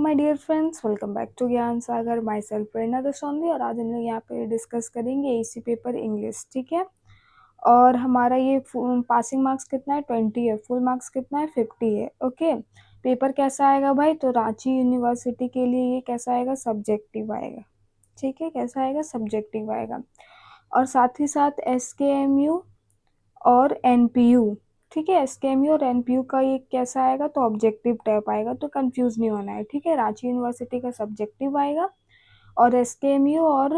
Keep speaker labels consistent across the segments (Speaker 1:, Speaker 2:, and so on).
Speaker 1: My dear friends, welcome back to Gyan Sagar. My self प्रेरणा दशौंधी और आज हम लोग यहाँ पे डिस्कस करेंगे एसी पेपर इंग्लिश। ठीक है। और हमारा ये पासिंग मार्क्स कितना है 20 है, फुल मार्क्स कितना है 50 है। ओके। पेपर कैसा आएगा भाई? तो रांची यूनिवर्सिटी के लिए ये कैसा आएगा? सब्जेक्टिव आएगा। ठीक है, कैसा आएगा? सब्जेक्टिव आएगा। और साथ ही साथ SKMU और NPU, ठीक है, SKMU और NPU का ये कैसा आएगा? तो ऑब्जेक्टिव टाइप आएगा, तो कंफ्यूज नहीं होना है। ठीक है, रांची यूनिवर्सिटी का सब्जेक्टिव आएगा और SKMU और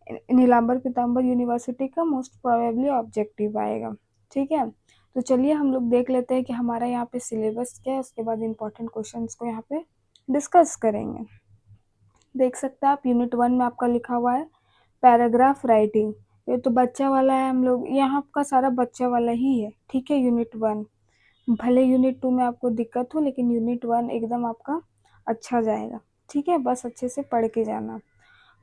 Speaker 1: नीलांबर पीताम्बर यूनिवर्सिटी का मोस्ट प्रोबेबली ऑब्जेक्टिव आएगा। ठीक है, तो चलिए हम लोग देख लेते हैं कि हमारा यहाँ पे सिलेबस क्या है, उसके बाद इंपॉर्टेंट क्वेश्चंस को यहाँ पे डिस्कस करेंगे। देख सकते हैं आप, यूनिट 1 में आपका लिखा हुआ है पैराग्राफ राइटिंग। ये तो बच्चा वाला है, हम लोग यहाँ का सारा बच्चा वाला ही है। ठीक है, यूनिट 1 भले यूनिट 2 में आपको दिक्कत हो, लेकिन यूनिट 1 एकदम आपका अच्छा जाएगा। ठीक है, बस अच्छे से पढ़ के जाना।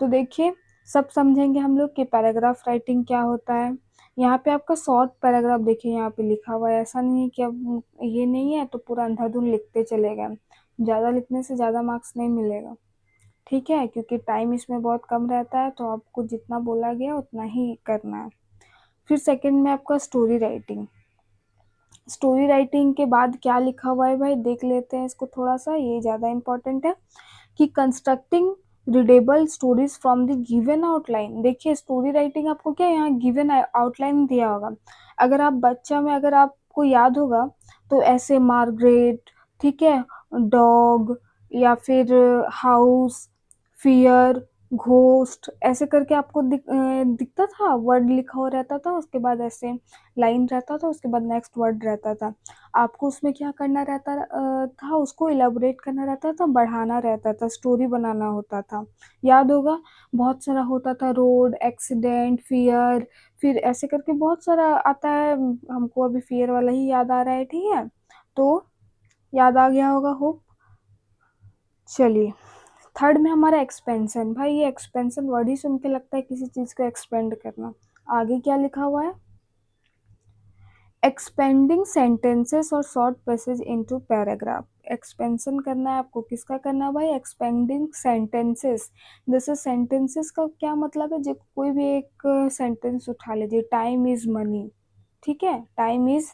Speaker 1: तो देखिए, सब समझेंगे हम लोग कि पैराग्राफ राइटिंग क्या होता है। यहाँ पे आपका शॉर्ट पैराग्राफ देखिए यहाँ पे लिखा हुआ है। ऐसा नहीं है कि अब ये नहीं है तो पूरा अंधाधुंध लिखते चले गए। ज़्यादा लिखने से ज़्यादा मार्क्स नहीं मिलेगा। ठीक है, क्योंकि टाइम इसमें बहुत कम रहता है, तो आपको जितना बोला गया उतना ही करना है। फिर सेकंड में आपका स्टोरी राइटिंग। स्टोरी राइटिंग के बाद क्या लिखा हुआ है भाई, देख लेते हैं इसको थोड़ा सा, ये ज़्यादा इम्पोर्टेंट है कि constructing readable stories from the given outline. देखिए, स्टोरी राइटिंग आपको क्या यहाँ गिवन आउटलाइन दिया होगा। अगर आप बच्चा में अगर आपको याद होगा तो ऐसे मार्गरेट, ठीक है, डॉग या फिर हाउस, फियर, घोस्ट, ऐसे करके आपको दिखता था, वर्ड लिखा हो रहता था, उसके बाद ऐसे लाइन रहता था, उसके बाद नेक्स्ट वर्ड रहता था। आपको उसमें क्या करना रहता था, उसको इलेबोरेट करना रहता था, बढ़ाना रहता था, स्टोरी बनाना होता था। याद होगा, बहुत सारा होता था, रोड एक्सीडेंट, फियर, फिर ऐसे करके बहुत सारा आता है। हमको अभी फियर वाला ही याद आ रहा है। ठीक है, तो याद आ गया होगा होप। चलिए, थर्ड में हमारा एक्सपेंशन। भाई ये एक्सपेंशन वर्ड ही सुन के लगता है किसी चीज़ को एक्सपेंड करना। आगे क्या लिखा हुआ है? एक्सपेंडिंग सेंटेंसेस और short passage into paragraph. Expansion करना है आपको, किसका करना है भाई? Expanding sentences. जैसे सेंटेंसेस का क्या मतलब है? जो कोई भी एक सेंटेंस उठा लीजिए, टाइम इज मनी। ठीक है, टाइम इज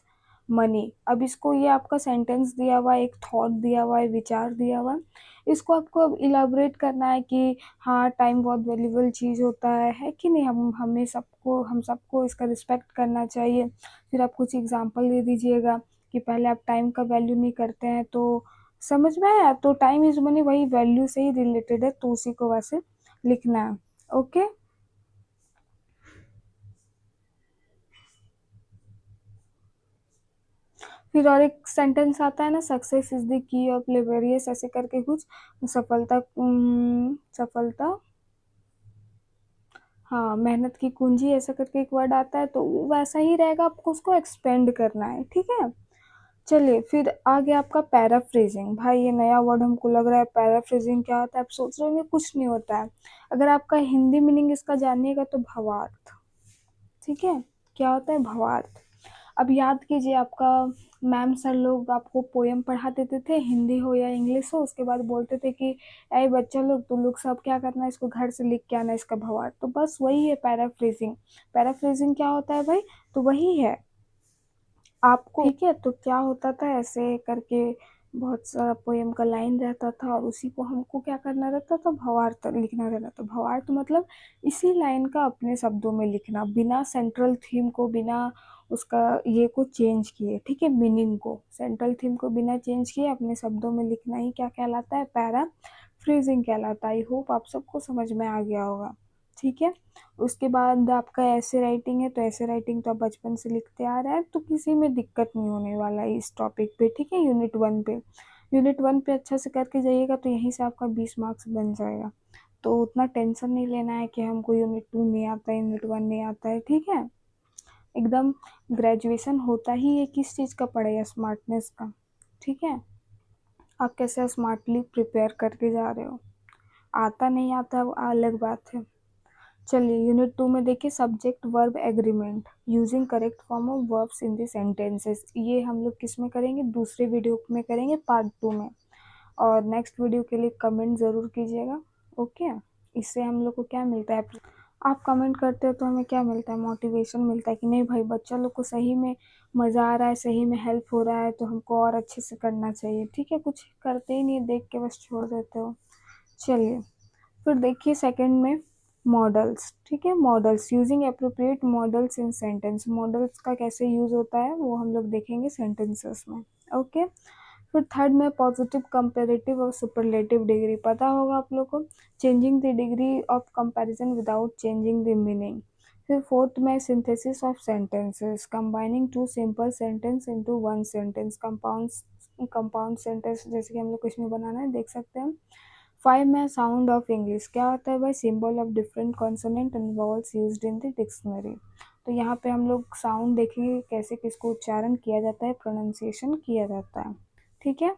Speaker 1: मनी। अब इसको, ये आपका सेंटेंस दिया हुआ है, एक थॉट दिया हुआ है, विचार दिया हुआ है, इसको आपको अब इलाबोरेट करना है कि हाँ, टाइम बहुत वैल्यूबल चीज़ होता है कि नहीं, हम सबको इसका रिस्पेक्ट करना चाहिए। फिर आप कुछ एग्जांपल दे दीजिएगा कि पहले आप टाइम का वैल्यू नहीं करते हैं, तो समझ में आया? तो टाइम इज मनी वही वैल्यू से ही रिलेटेड है, तो उसी को वैसे लिखना है। ओके, फिर और एक सेंटेंस आता है ना, success is the key of laborious, ऐसे करके कुछ, सफलता हाँ, मेहनत की कुंजी, ऐसा करके एक वर्ड आता है, तो वैसा ही रहेगा, आपको उसको एक्सपेंड करना है। ठीक है, चलिए फिर आगे आपका पैराफ्रेजिंग। भाई ये नया वर्ड हमको लग रहा है, पैराफ्रेजिंग क्या होता है? आप सोच रहे होंगे कुछ नहीं होता है। अगर आपका हिंदी मीनिंग इसका जानिएगा तो भावार्थ। ठीक है, क्या होता है? भावार्थ। अब याद कीजिए, आपका मैम सर लोग आपको पोएम पढ़ा देते थे, हिंदी हो या इंग्लिश हो, उसके बाद बोलते थे कि अरे बच्चा लोग, तुम लोग सब क्या करना है, इसको घर से लिख के आना, इसका भावार्थ। तो बस वही है पैराफ्रेजिंग। पैराफ्रेजिंग क्या होता है भाई? तो वही है आपको। ठीक है, तो क्या होता था, ऐसे करके बहुत सारा पोएम का लाइन रहता था और उसी को हमको क्या करना रहता था? भावार्थ लिखना रहता था। भावार्थ मतलब इसी लाइन का अपने शब्दों में लिखना, बिना सेंट्रल थीम को, बिना उसका ये को चेंज किए। ठीक है, मीनिंग को, सेंट्रल थीम को बिना चेंज किए अपने शब्दों में लिखना ही क्या कहलाता है? पैराफ्रेजिंग कहलाता है। आई होप आप सबको समझ में आ गया होगा। ठीक है, उसके बाद आपका ऐसे राइटिंग है, तो ऐसे राइटिंग तो आप बचपन से लिखते आ रहे हैं, तो किसी में दिक्कत नहीं होने वाला है इस टॉपिक पे। ठीक है, यूनिट 1 पे अच्छा से करके जाइएगा, तो यहीं से आपका 20 मार्क्स बन जाएगा। तो उतना टेंशन नहीं लेना है कि हमको यूनिट 2 नहीं आता है, यूनिट 1 नहीं आता है। ठीक है, एकदम ग्रेजुएशन होता ही है किस चीज़ का? पढ़े, स्मार्टनेस का। ठीक है, आप कैसे स्मार्टली प्रिपेयर करके जा रहे हो, आता नहीं आता वो अलग बात है। चलिए, यूनिट 2 में देखिए, subject verb agreement using correct form of verbs in the sentences. ये हम लोग किस में करेंगे? दूसरे वीडियो में करेंगे, पार्ट 2 में। और नेक्स्ट वीडियो के लिए कमेंट ज़रूर कीजिएगा। ओके, इससे हम लोग को क्या मिलता है, आप कमेंट करते हो तो हमें क्या मिलता है, मोटिवेशन मिलता है कि नहीं भाई बच्चा लोग को सही में मज़ा आ रहा है, सही में हेल्प हो रहा है, तो हमको और अच्छे से करना चाहिए। ठीक है, कुछ करते ही नहीं, देख के बस छोड़ देते हो। चलिए फिर देखिए सेकंड में मॉडल्स। ठीक है, models, using appropriate models in sentence. Models का कैसे यूज होता है वो हम लोग देखेंगे सेंटेंसेस में। ओके, फिर थर्ड में पॉजिटिव, कंपेरेटिव और सुपरलेटिव डिग्री। पता होगा आप लोग को, changing the degree of comparison without changing the meaning. फिर फोर्थ में synthesis of sentences, combining two simple sentence into one sentence. Compound sentence जैसे कि हम लोग कुछ में बनाना है, देख सकते हैं। फाइव में साउंड ऑफ इंग्लिश, क्या होता है भाई, symbol of different consonant and vowels used in the dictionary. तो यहाँ पे हम लोग साउंड देखेंगे कैसे किसको उच्चारण किया जाता है, प्रोनाउंसिएशन किया जाता है। ठीक है,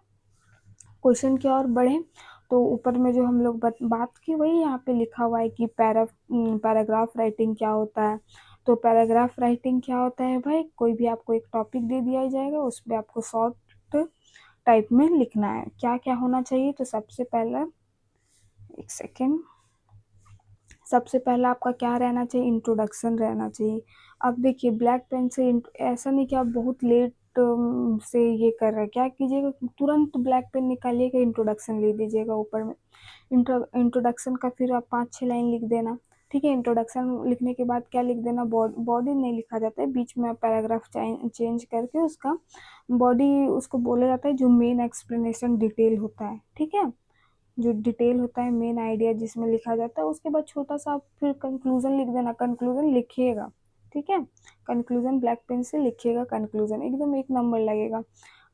Speaker 1: क्वेश्चन की ओर बढ़े तो ऊपर में जो हम लोग बात की वही यहाँ पे लिखा हुआ है कि पैराग्राफ राइटिंग क्या होता है। तो पैराग्राफ राइटिंग क्या होता है भाई, कोई भी आपको एक टॉपिक दे दिया जाएगा, उस पर आपको शॉर्ट टाइप में लिखना है। क्या क्या होना चाहिए, तो सबसे पहला, एक सेकेंड, सबसे पहला आपका क्या रहना चाहिए, इंट्रोडक्शन रहना चाहिए। अब देखिए ब्लैक पेन से ऐसा नहीं कि आप बहुत लेट से ये कर रहे हैं, क्या कीजिएगा, तुरंत ब्लैक पेन निकालिएगा, इंट्रोडक्शन लिख दीजिएगा ऊपर में। इंट्रोडक्शन का फिर आप 5-6 लाइन लिख देना। ठीक है, इंट्रोडक्शन लिखने के बाद क्या लिख देना, बॉडी नहीं लिखा जाता है, बीच में पैराग्राफ चेंज करके उसका बॉडी उसको बोला जाता है, जो मेन एक्सप्लेनेशन डिटेल होता है। ठीक है, जो डिटेल होता है, मेन आइडिया जिसमें लिखा जाता है, उसके बाद छोटा सा फिर कंक्लूजन लिख देना, कंक्लूजन लिखिएगा। ठीक है, कंक्लूजन ब्लैक पेन से लिखिएगा, कंक्लूजन एकदम 1 नंबर लगेगा।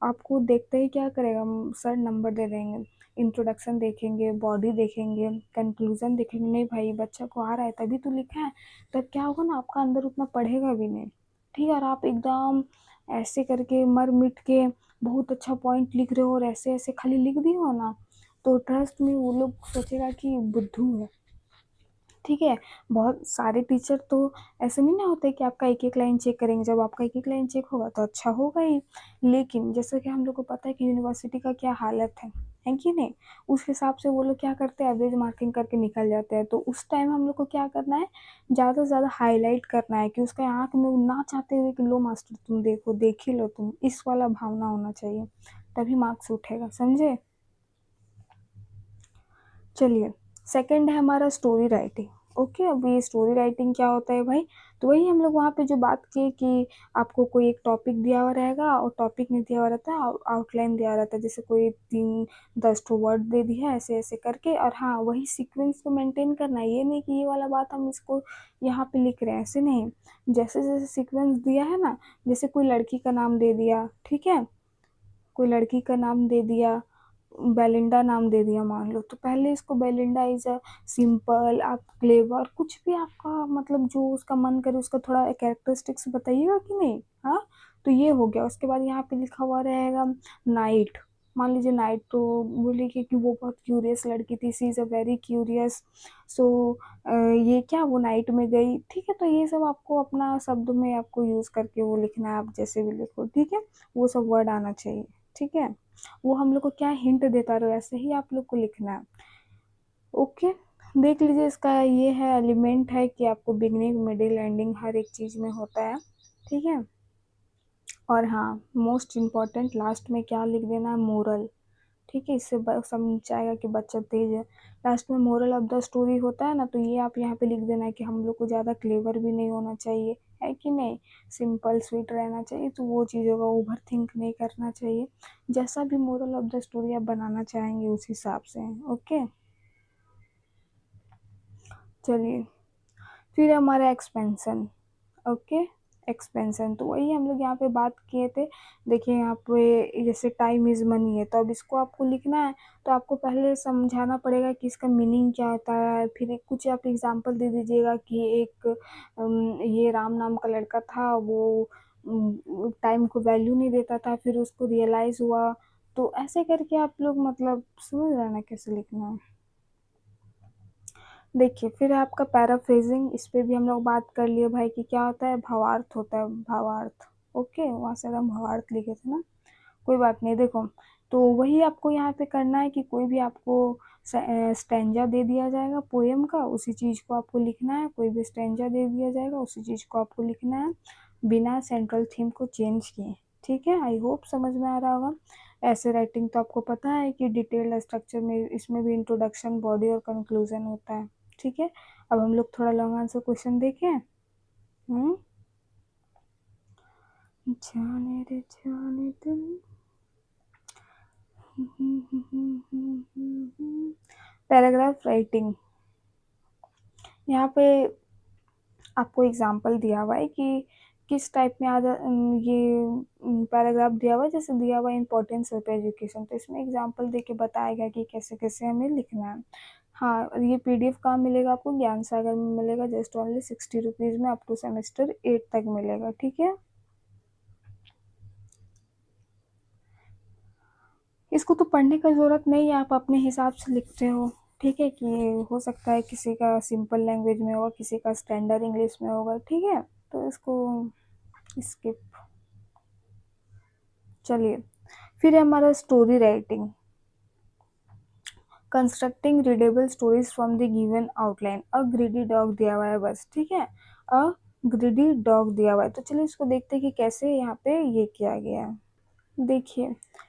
Speaker 1: आपको देखते ही क्या करेगा सर, नंबर दे देंगे। इंट्रोडक्शन देखेंगे, बॉडी देखेंगे, कंक्लूजन देखेंगे, नहीं भाई बच्चा को आ रहा है तभी तो लिखा है, तब क्या होगा ना, आपका अंदर उतना पढ़ेगा भी नहीं। ठीक है, और आप एकदम ऐसे करके मर मिट के बहुत अच्छा पॉइंट लिख रहे हो और ऐसे ऐसे खाली लिख दिए हो ना, तो ट्रस्ट में वो लोग सोचेगा कि बुद्धू है। ठीक है, बहुत सारे टीचर तो ऐसे नहीं ना होते कि आपका एक एक लाइन चेक करेंगे, जब आपका एक एक लाइन चेक होगा तो अच्छा होगा ही। लेकिन जैसे कि हम लोग को पता है कि यूनिवर्सिटी का क्या हालत है कि नहीं, उस हिसाब से वो लोग क्या करते हैं, एवरेज मार्किंग करके निकल जाते हैं। तो उस टाइम हम लोग को क्या करना है, ज़्यादा से ज़्यादा हाईलाइट करना है कि उसका आँख में ना चाहते हुए कि लो मास्टर तुम देखो, देख ही लो तुम, इस वाला भावना होना चाहिए, तभी मार्क्स उठेगा, समझे। चलिए, सेकंड है हमारा स्टोरी राइटिंग। ओके, अब ये स्टोरी राइटिंग क्या होता है भाई, तो वही हम लोग वहाँ पे जो बात की कि आपको कोई एक टॉपिक दिया हुआ रहेगा, और टॉपिक नहीं दिया हुआ रहता है, आउटलाइन दिया रहता है, जैसे कोई 3-10 वर्ड दे दिया ऐसे ऐसे करके, और हाँ वही सीक्वेंस को मेंटेन करना है, ये नहीं कि ये वाला बात हम इसको यहाँ पे लिख रहे हैं, ऐसे नहीं। जैसे जैसे सीक्वेंस दिया है ना, जैसे कोई लड़की का नाम दे दिया, ठीक है, कोई लड़की का नाम दे दिया, बेलिंडा नाम दे दिया मान लो, तो पहले इसको बेलिंडा इज अ सिंपल, आप क्लेवर, कुछ भी आपका मतलब जो उसका मन करे उसका थोड़ा कैरेक्टरिस्टिक्स बताइएगा कि नहीं। हाँ, तो ये हो गया। उसके बाद यहाँ पे लिखा हुआ रहेगा नाइट, मान लीजिए नाइट, तो बोलेगी कि वो बहुत क्यूरियस लड़की थी, सी इज़ अ वेरी क्यूरियस, सो ये क्या वो नाइट में गई। ठीक है, तो ये सब आपको अपना शब्द में आपको यूज़ करके वो लिखना है, आप जैसे भी लिखो, ठीक है, वो सब वर्ड आना चाहिए। ठीक है, वो हम लोग को क्या हिंट देता रहो, ऐसे ही आप लोग को लिखना है। ओके, देख लीजिए इसका ये है एलिमेंट है कि आपको बिगनिंग मिडिल एंडिंग हर एक चीज़ में होता है। ठीक है, और हाँ मोस्ट इम्पॉर्टेंट लास्ट में क्या लिख देना है, मोरल। ठीक है, इससे समझ आएगा कि बच्चा तेज है। लास्ट में मोरल ऑफ द स्टोरी होता है ना, तो ये आप यहाँ पे लिख देना है कि हम लोग को ज़्यादा क्लेवर भी नहीं होना चाहिए, है कि नहीं, सिंपल स्वीट रहना चाहिए, तो वो चीज़ों का ओवर थिंक नहीं करना चाहिए। जैसा भी मोरल ऑफ द स्टोरी आप बनाना चाहेंगे उस हिसाब से। ओके, चलिए, फिर हमारा एक्सपेंशन। ओके, एक्सपेंशन तो वही हम लोग यहाँ पे बात किए थे। देखिए यहाँ पे जैसे टाइम इज़ मनी है, तो अब इसको आपको लिखना है, तो आपको पहले समझाना पड़ेगा कि इसका मीनिंग क्या होता है, फिर कुछ आप एग्जांपल दे दीजिएगा कि एक ये राम नाम का लड़का था, वो टाइम को वैल्यू नहीं देता था, फिर उसको रियलाइज़ हुआ। तो ऐसे करके आप लोग मतलब समझ रहे हैं ना कैसे लिखना है। देखिए फिर है आपका पैराफ्रेजिंग, इस पे भी हम लोग बात कर लिए भाई कि क्या होता है, भावार्थ होता है, भावार्थ। ओके, वहाँ से हम भावार्थ लिखे थे ना, कोई बात नहीं। देखो, तो वही आपको यहाँ पे करना है कि कोई भी आपको स्टैंजा दे दिया जाएगा पोएम का, उसी चीज़ को आपको लिखना है। कोई भी स्टैंजा दे दिया जाएगा, उसी चीज़ को आपको लिखना है बिना सेंट्रल थीम को चेंज किए। ठीक है, आई होप समझ में आ रहा होगा। ऐसे राइटिंग तो आपको पता है कि डिटेल्ड स्ट्रक्चर में इसमें भी इंट्रोडक्शन, बॉडी और कंक्लूजन होता है। ठीक है, अब हम लोग थोड़ा लॉन्ग आंसर क्वेश्चन देखें। जाने रे जाने दिल। पैराग्राफ राइटिंग, यहाँ पे आपको एग्जाम्पल दिया हुआ है कि किस टाइप में ये पैराग्राफ दिया हुआ है। जैसे दिया हुआ है इम्पोर्टेंस ऑफ एजुकेशन, तो इसमें एग्जाम्पल दे के बताएगा कि कैसे कैसे हमें लिखना है। हाँ, ये PDF कहाँ मिलेगा आपको? ज्ञान सागर में मिलेगा, जस्ट ओनली 60 रुपीज़ में, अप टू सेमेस्टर 8 तक मिलेगा। ठीक है, इसको तो पढ़ने का ज़रूरत नहीं है, आप अपने हिसाब से लिखते हो। ठीक है, कि हो सकता है किसी का सिंपल लैंग्वेज में होगा, किसी का स्टैंडर्ड इंग्लिश में होगा। ठीक है, तो इसको स्किप। चलिए, फिर है हमारा story writing, constructing readable stories from the given outline. A greedy dog दिया हुआ है बस। ठीक है, अ ग्रीडी डॉग दिया हुआ है, तो चलिए इसको देखते हैं कि कैसे यहाँ पे ये किया गया है। देखिए,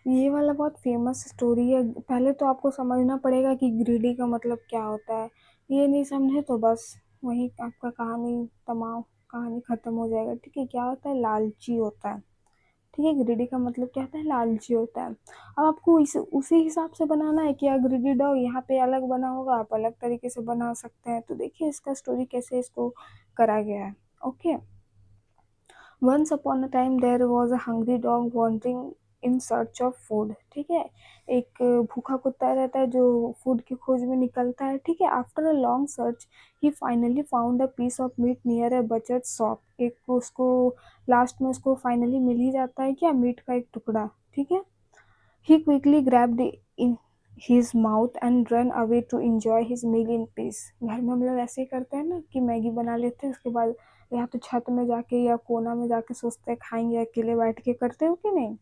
Speaker 1: ये वाला बहुत फेमस स्टोरी है। पहले तो आपको समझना पड़ेगा कि ग्रीडी का मतलब क्या होता है। ये नहीं समझे तो बस वहीं आपका कहानी ख़त्म हो जाएगा। ठीक है, क्या होता है? लालची होता है। ठीक है, ग्रीडी का मतलब क्या होता है? लालची होता है। अब आपको उसी हिसाब से बनाना है कि ग्रीडी डॉग यहाँ पे अलग बना होगा, आप अलग तरीके से बना सकते हैं। तो देखिए इसका स्टोरी कैसे इसको करा गया है। Okay, once upon a time there was a hungry dog wandering in search of food. ठीक है, एक भूखा कुत्ता रहता है जो फूड की खोज में निकलता है। ठीक है, after a long search he finally found a piece of meat near a butcher shop. एक उसको लास्ट में उसको फाइनली मिल ही जाता है क्या? मीट का एक टुकड़ा। ठीक है, he quickly grabbed in his mouth and run away to enjoy his meal in peace। घर में हम लोग ऐसे ही करते हैं ना कि मैगी बना लेते हैं, उसके बाद या तो छत में जाके या कोना में जाके सोचते हैं खाएंगे अकेले बैठ के। करते हो कि नहीं?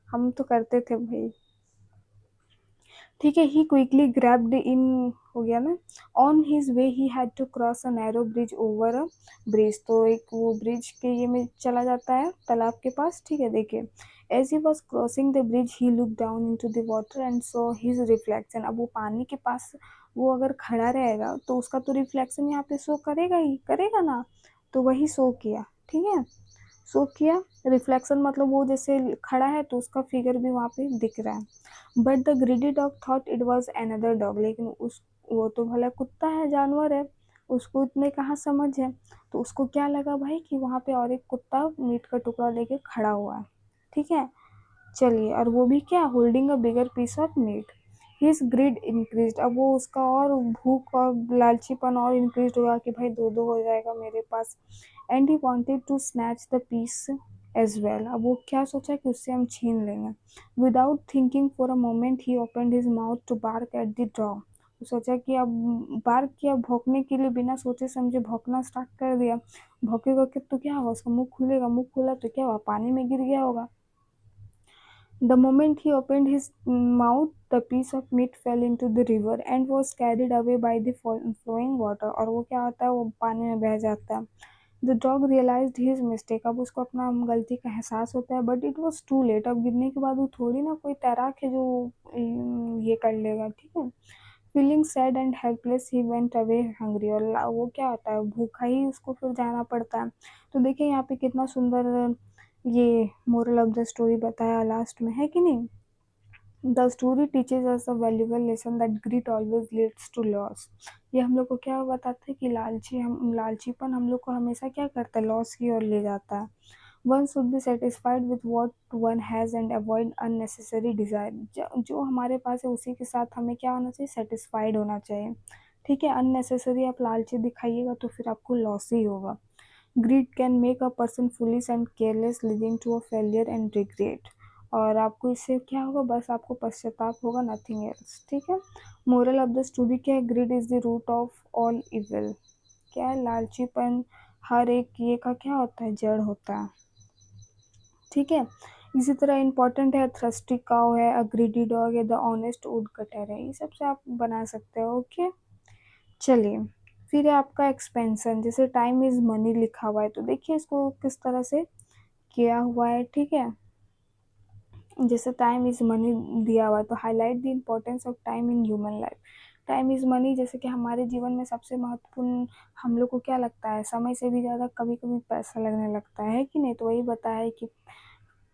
Speaker 1: हम तो करते थे भाई। ठीक है, ही क्विकली ग्रैब्ड इन हो गया ना। On his way he had to cross a narrow bridge over a bridge, तो एक वो ब्रिज के ये में चला जाता है तालाब के पास। ठीक है, देखिए, as he was crossing the bridge he look down into the water and saw his reflection. अब वो पानी के पास वो अगर खड़ा रहेगा तो उसका तो रिफ्लेक्शन यहाँ पे शो करेगा ही करेगा ना, तो वही शो किया। ठीक है, शो किया। रिफ्लेक्शन मतलब वो जैसे खड़ा है तो उसका फिगर भी वहाँ पे दिख रहा है। But the greedy dog thought it was another dog, लेकिन उस वो तो भला कुत्ता है, जानवर है, उसको इतने कहाँ समझ है। तो उसको क्या लगा भाई कि वहाँ पे और एक कुत्ता मीट का टुकड़ा लेके खड़ा हुआ है। ठीक है, चलिए, और वो भी क्या? Holding a bigger piece of meat. His greed increase, अब वो उसका और भूख और लालचीपन और इंक्रीज होगा कि भाई दो दो हो जाएगा मेरे पास। And he wanted to snatch the piece as well, अब वो क्या सोचा कि उससे हम छीन लेंगे। Without thinking for a moment he opened his mouth to bark at the dog. सोचा कि अब बार्क किया, भौंकने के लिए, बिना सोचे समझे भौंकना स्टार्ट कर दिया। भौंकेगा कि तो क्या होगा? उसका मुंह खुलेगा, मुंह खुला तो क्या हुआ? पानी में गिर गया होगा। The moment he opened his mouth, the piece of meat fell into the river and was carried away by the flowing water। और वो क्या होता है? वो पानी में बह जाता है। The dog realized his mistake, अब उसको अपना गलती का एहसास होता है। But it was too late, अब गिरने के बाद वो थोड़ी ना कोई तैराक है जो ये कर लेगा। ठीक है, feeling sad and helpless he went away hungry, और वो क्या होता है? भूखा ही उसको फिर जाना पड़ता है। तो देखिए यहाँ पे कितना सुंदर ये मोरल ऑफ द स्टोरी बताया लास्ट में, है कि नहीं? The story teaches us a valuable lesson that greed always leads to loss. ये हम लोग को क्या बताता है कि लालचीपन हम लोग को हमेशा क्या करता है? लॉस की ओर ले जाता है। One should be satisfied with what one has and avoid unnecessary desire. जो हमारे पास है उसी के साथ हमें क्या होना चाहिए? सेटिस्फाइड होना चाहिए। ठीक है, अननेसेसरी आप लालची दिखाइएगा तो फिर आपको लॉस ही होगा। Greed can make a person foolish and careless leading to a failure and regret. और आपको इससे क्या होगा? बस आपको पश्चाताप होगा, नथिंग एल्स। ठीक है, मोरल ऑफ द स्टोरी क्या है? Greed is the root of all evil. क्या है? लालचीपन हर एक ये का क्या होता है? जड़ होता है। ठीक है, इसी तरह इम्पोर्टेंट है थ्रस्टी काउ है, अ ग्रीडी डॉग है, द ऑनेस्ट वुड कटर है, ये सब से आप बना सकते हो। ओके, चलिए फिर है आपका एक्सपेंशन, जैसे टाइम इज मनी लिखा हुआ है तो देखिए इसको किस तरह से किया हुआ है। ठीक है, जैसे टाइम इज मनी दिया हुआ है तो highlight the importance of time in human life. Time is money, जैसे कि हमारे जीवन में सबसे महत्वपूर्ण हम लोग को क्या लगता है, समय से भी ज़्यादा कभी कभी पैसा लगने लगता है कि नहीं, तो वही बताया है कि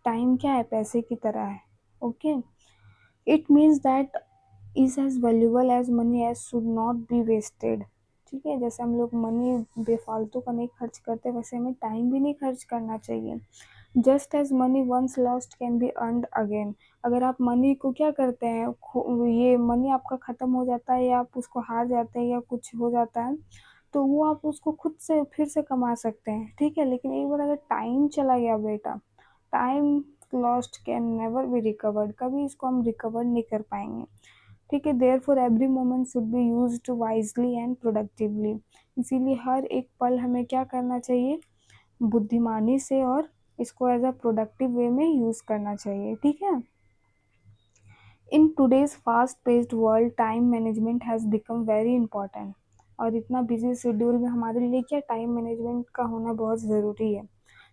Speaker 1: टाइम क्या है, पैसे की तरह है। Okay, it means that is as valuable as money as should not be wasted. ठीक है, जैसे हम लोग मनी बेफालतू का नहीं खर्च करते, वैसे हमें टाइम भी नहीं खर्च करना चाहिए। Just as money once lost can be earned again. अगर आप मनी को क्या करते हैं, ये मनी आपका ख़त्म हो जाता है या आप उसको हार जाते हैं या कुछ हो जाता है तो वो आप उसको खुद से फिर से कमा सकते हैं। ठीक है, लेकिन एक बार अगर टाइम चला गया बेटा, time lost can never be recovered, कभी इसको हम रिकवर नहीं कर पाएंगे। ठीक है, therefore every moment should be use wisely and productively. इसीलिए हर एक पल हमें क्या करना चाहिए, बुद्धिमानी से और इसको एज अ प्रोडक्टिव वे में यूज़ करना चाहिए। ठीक है, in today's fast paced world time management has become very important. और इतना बिजी शेड्यूल में हमारे लिए क्या टाइम मैनेजमेंट का होना बहुत ज़रूरी है।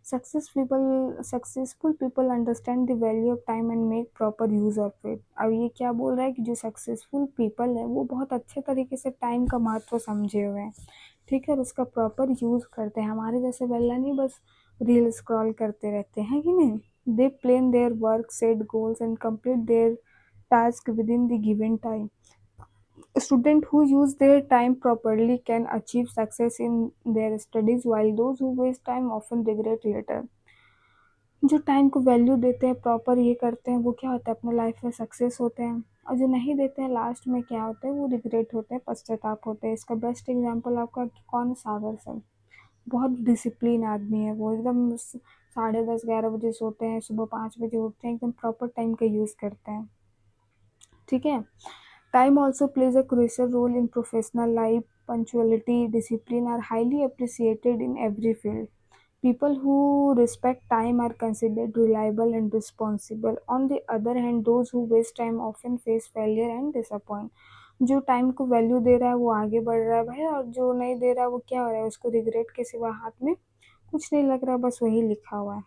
Speaker 1: Successful people understand the value of time and make proper use of it. अब ये क्या बोल रहा है कि जो सक्सेसफुल पीपल है वो बहुत अच्छे तरीके से टाइम का महत्व समझे हुए हैं। ठीक है, और उसका प्रॉपर यूज़ करते हैं। हमारे जैसे वेला नहीं बस रील स्क्रॉल करते रहते हैं कि नहीं, दे plan their work, set goals and complete their task within the given time. Students who use their time properly can achieve success in their studies, while those who waste time often regret later. जो time को value देते हैं, proper ये करते हैं, वो क्या होता है अपने लाइफ में सक्सेस होते हैं। और जो नहीं देते हैं लास्ट में क्या होता है, वो रिग्रेट होते हैं, पश्चाताप होते हैं। इसका बेस्ट एग्जांपल आपका कौन, सागर सर। बहुत डिसिप्लिन आदमी है वो, एकदम 10:30-11 बजे सोते हैं, सुबह 5 बजे उठते हैं, एकदम प्रॉपर टाइम का यूज़ करते हैं। ठीक है, time also plays a crucial role in professional life. Punctuality, discipline are highly appreciated in every field. People who respect time are considered reliable and responsible. On the other hand, those who waste time often face failure and disappoint. जो time को value दे रहा है वो आगे बढ़ रहा है भाई, और जो नहीं दे रहा है वो क्या हो रहा है, उसको रिग्रेट के सिवा हाथ में कुछ नहीं लग रहा, बस वही लिखा हुआ है।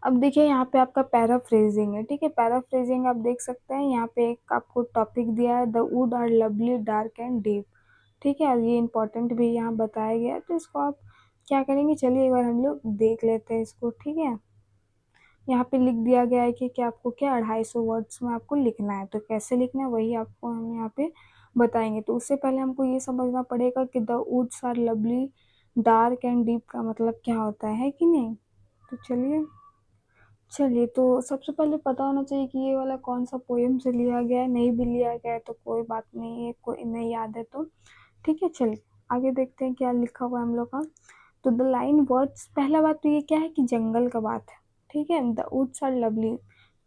Speaker 1: अब देखिए यहाँ पे आपका पैराफ्रेजिंग है। ठीक है, पैराफ्रेजिंग आप देख सकते हैं, यहाँ पे एक आपको टॉपिक दिया है, the wood are lovely dark and deep. ठीक है, और ये इंपॉर्टेंट भी यहाँ बताया गया है, तो इसको आप क्या करेंगे, चलिए एक बार हम लोग देख लेते हैं इसको। ठीक है, यहाँ पे लिख दिया गया है कि आपको क्या 250 वर्ड्स में आपको लिखना है, तो कैसे लिखना है वही आपको हम यहाँ पे बताएंगे। तो उससे पहले हमको ये समझना पड़ेगा कि the woods are lovely dark and deep का मतलब क्या होता है कि नहीं। तो चलिए तो सबसे पहले पता होना चाहिए कि ये वाला कौन सा पोएम से लिया गया है, नहीं भी लिया गया है तो कोई बात नहीं है, कोई नहीं याद है तो ठीक है। चलिए आगे देखते हैं क्या लिखा हुआ है हम लोग का। तो द लाइन वर्ड्स, पहला बात तो ये क्या है कि जंगल का बात है। ठीक है, द वुड्स आर लवली,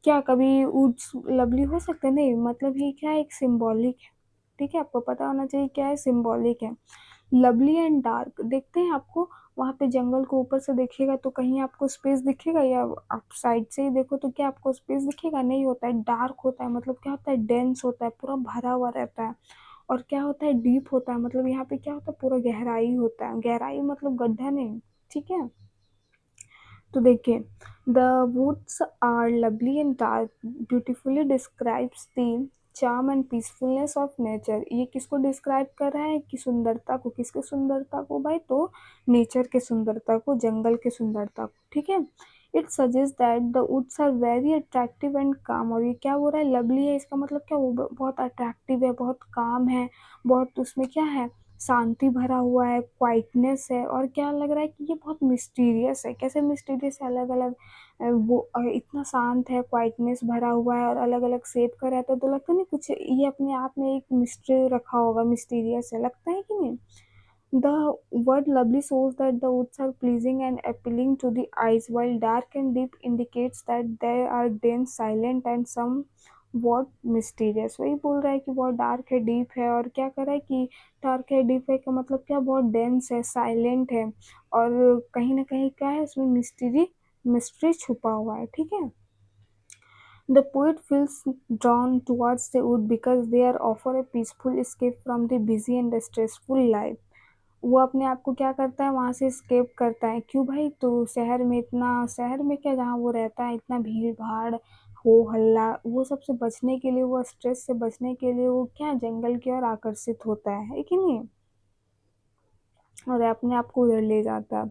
Speaker 1: क्या कभी वुड्स लवली हो सकते, नहीं, मतलब ये क्या है, एक सिम्बॉलिक है। ठीक है, आपको पता होना चाहिए क्या है, सिम्बॉलिक है। लवली एंड डार्क, देखते हैं आपको वहाँ पे जंगल को ऊपर से देखिएगा तो कहीं आपको स्पेस दिखेगा, या आप साइड से ही देखो तो क्या आपको स्पेस दिखेगा, नहीं होता है। डार्क होता है मतलब क्या होता है, डेंस होता है, पूरा भरा हुआ रहता है। और क्या होता है, डीप होता है, मतलब यहाँ पे क्या होता है, पूरा गहराई होता है। गहराई मतलब गड्ढा नहीं। ठीक है, तो देखिए, the woods are lovely and dark beautifully describes the charm and peacefulness of nature. ये किसको डिस्क्राइब कर रहा है कि सुंदरता को, किसके सुंदरता को भाई, तो नेचर के सुंदरता को, जंगल के सुंदरता को। ठीक है, it suggest that the woods are very attractive and calm. और ये क्या हो रहा है, लवली है, इसका मतलब क्या, वो बहुत अट्रैक्टिव है, बहुत काम है, बहुत उसमें क्या है, शांति भरा हुआ है, क्वाइटनेस है। और क्या लग रहा है कि ये बहुत मिस्टीरियस है। कैसे मिस्टीरियस है, अलग अलग वो इतना शांत है, क्वाइटनेस भरा हुआ है और अलग अलग शेप का रहता है, तो लगता नहीं कुछ ये अपने आप में एक मिस्ट्री रखा होगा, मिस्टीरियस है, लगता है कि नहीं। The word lovely shows that the woods are pleasing and appealing to the eyes, while dark and deep indicates that they are dense, silent and somewhat mysterious। वही बोल रहा है कि बहुत डार्क है, डीप है, और क्या कर रहा है कि डार्क है, डीप है का मतलब क्या, बहुत डेंस है, साइलेंट है, और कहीं ना कहीं क्या है उसमें मिस्ट्री मिस्ट्री छुपा हुआ है, ठीक है। The poet feels drawn towards the wood because they are offer a peaceful escape from the busy and stressful life. वो अपने आप को क्या करता है, वहाँ से escape करता है। क्यों भाई? तो शहर में इतना, शहर में क्या, जहाँ वो रहता है इतना भीड़ भाड़ हो हल्ला, वो सबसे बचने के लिए, वो स्ट्रेस से बचने के लिए वो क्या जंगल की ओर आकर्षित होता है कि नहीं, और अपने आप को उधर ले जाता है।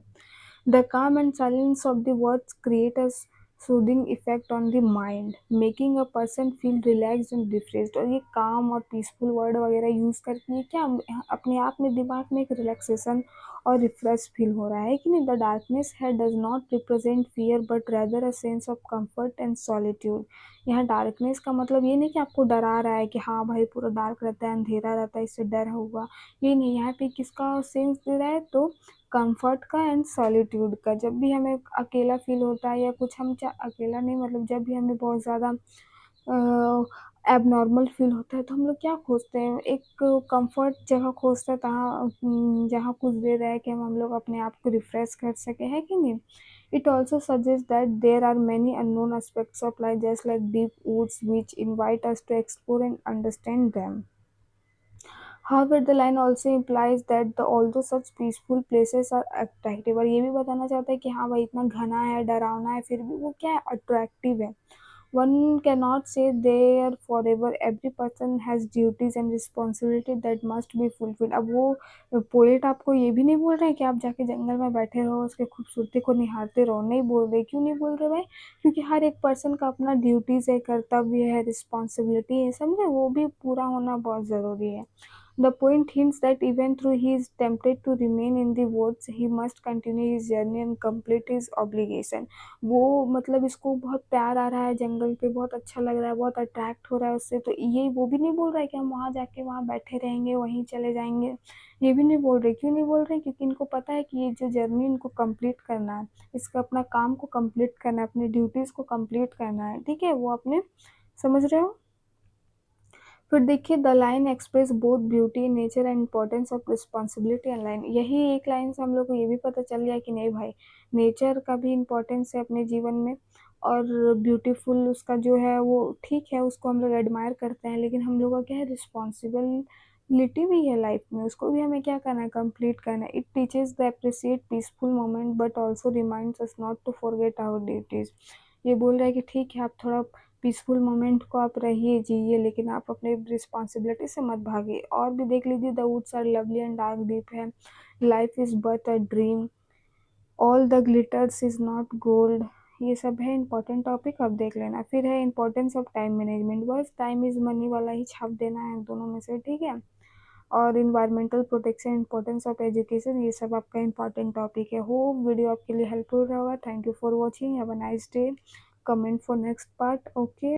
Speaker 1: The calm and silence of the words create a soothing effect on the mind, making a person feel relaxed and refreshed। और ये काम और पीसफुल वर्ड वगैरह यूज़ करके ये क्या अपने आप में दिमाग में एक रिलैक्सेशन और रिफ्रेश फील हो रहा है कि नहीं। द डार्कनेस है does not represent fear but rather a sense of comfort and solitude. यहाँ डार्कनेस का मतलब ये नहीं कि आपको डरा रहा है कि हाँ भाई पूरा डार्क रहता है, अंधेरा रहता है, इससे डर होगा, ये नहीं। यहाँ पे किसका सेंस दे रहा है, तो कंफर्ट का एंड सॉलिट्यूड का। जब भी हमें अकेला फील होता है या कुछ, हम अकेला नहीं, मतलब जब भी हमें बहुत ज़्यादा एबनॉर्मल फील होता है तो हम लोग क्या खोजते हैं, एक कंफर्ट जगह खोजते हैं, जहाँ कुछ देर रह के हम लोग अपने आप को रिफ्रेश कर सके, है कि नहीं। It also suggest that there are many unknown aspects of life just like deep woods which invite us to explore and understand them. However, the line also implies that although such peaceful places are attractive, और ये भी बताना चाहता है कि हाँ भाई इतना घना है, डरावना है, फिर भी वो क्या है, अट्रैक्टिव है। One cannot say they are forever. Every person has duties and responsibility that must be fulfilled। अब वो पोएट आपको ये भी नहीं बोल रहे हैं कि आप जाके जंगल में बैठे रहो, उसके खूबसूरती को निहारते रहो, नहीं बोल रहे। क्यों नहीं बोल रहे भाई? क्योंकि हर एक पर्सन का अपना ड्यूटीज़ है, कर्तव्य है, रिस्पॉन्सिबिलिटी है, समझे, वो भी पूरा होना बहुत ज़रूरी है। The poet hints that even though he is tempted to remain in the woods, he must continue his journey and complete his obligation। वो मतलब इसको बहुत प्यार आ रहा है जंगल पे, बहुत अच्छा लग रहा है, बहुत अट्रैक्ट हो रहा है उससे, तो ये वो भी नहीं बोल रहा है कि हम वहाँ जाके वहाँ बैठे रहेंगे, वहीं चले जाएंगे, ये भी नहीं बोल रहे। क्यों नहीं बोल रहे? क्योंकि इनको पता है कि ये जो जर्नी इनको कंप्लीट करना है, इसका अपना काम को कंप्लीट करना है, अपनी ड्यूटीज़ को कंप्लीट करना है, ठीक है, वो अपने, समझ रहे हो। फिर देखिए, the line express both beauty nature and importance of responsibility and line. यही एक लाइन से हम लोग को ये भी पता चल गया कि नहीं भाई, नेचर का भी इम्पोर्टेंस है अपने जीवन में, और ब्यूटीफुल उसका जो है वो ठीक है, उसको हम लोग एडमायर करते हैं, लेकिन हम लोग का क्या है, रिस्पॉन्सिबिलिटी भी है लाइफ में, उसको भी हमें क्या करना है, कंप्लीट करना है। It teaches the appreciate peaceful moment but also reminds us not to forget our duties. ये बोल रहा है कि ठीक है, आप थोड़ा पीसफुल मोमेंट को आप रहिए, जिए, लेकिन आप अपने रिस्पॉन्सिबिलिटी से मत भागिए। और भी देख लीजिए, the woods are lovely and dark deep है, life is but a dream, all the glitters is not gold. ये सब है इंपॉर्टेंट टॉपिक, अब देख लेना। फिर है इंपॉर्टेंस ऑफ टाइम मैनेजमेंट, बस टाइम इज मनी वाला ही छाप देना है दोनों में से, ठीक है। और environmental protection, importance of education, ये सब आपका इंपॉर्टेंट टॉपिक है। हो वीडियो आपके लिए हेल्पफुल रहा होगा। Thank you for watching, have a nice day, comment for next part, okay.